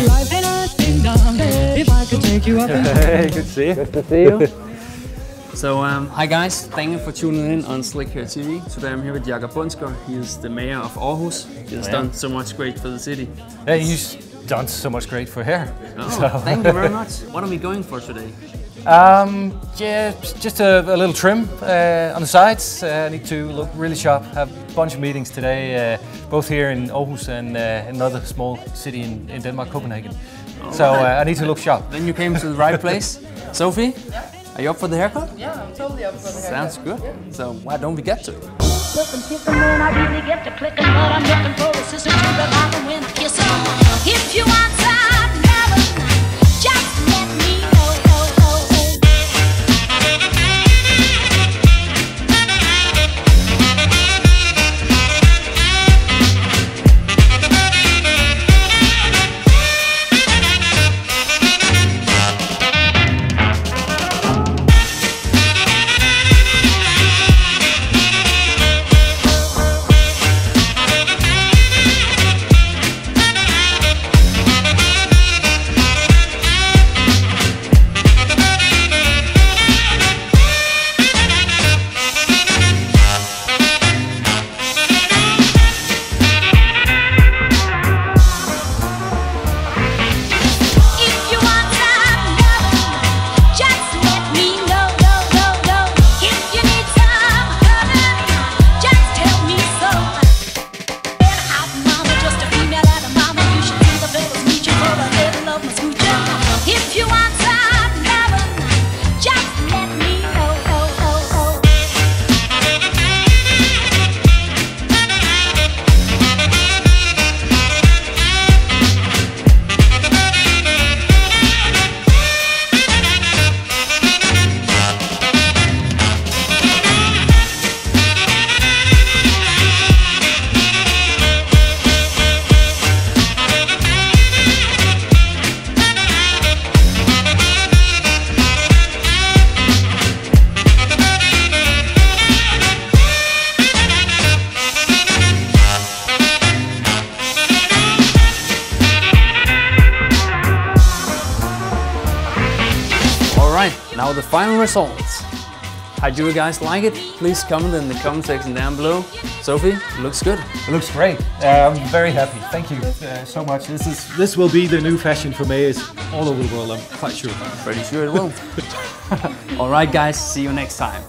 life ain't a ding dong. If I could take you up. Hey, good to see you. Good to see you. So, hi guys, thank you for tuning in on Slikhaar TV. Today I'm here with Jakob Bundsgaard. He is the mayor of Aarhus. He has done so much great for the city. Yeah, he's done so much great for hair. Oh, so. Thank you very much. What are we going for today? Yeah, just a little trim on the sides. I need to look really sharp. Have a bunch of meetings today, both here in Aarhus and another small city in Denmark, Copenhagen. All so right. I need to look sharp. Then you came to the right place. Sophie? Yeah. Are you up for the haircut? Yeah, I'm totally up for the haircut. Sounds good. Yeah. So why don't we get to it? I really get to clicking, but I'm looking for a sister to revive and win a kiss. If you want time, never just let me know. Now the final results. How do you guys like it? Please comment in the comment section down below. Sophie, it looks good. It looks great. I'm very happy. Thank you so much. This will be the new fashion for mayors all over the world, I'm quite sure. Pretty sure it will. Alright guys, see you next time.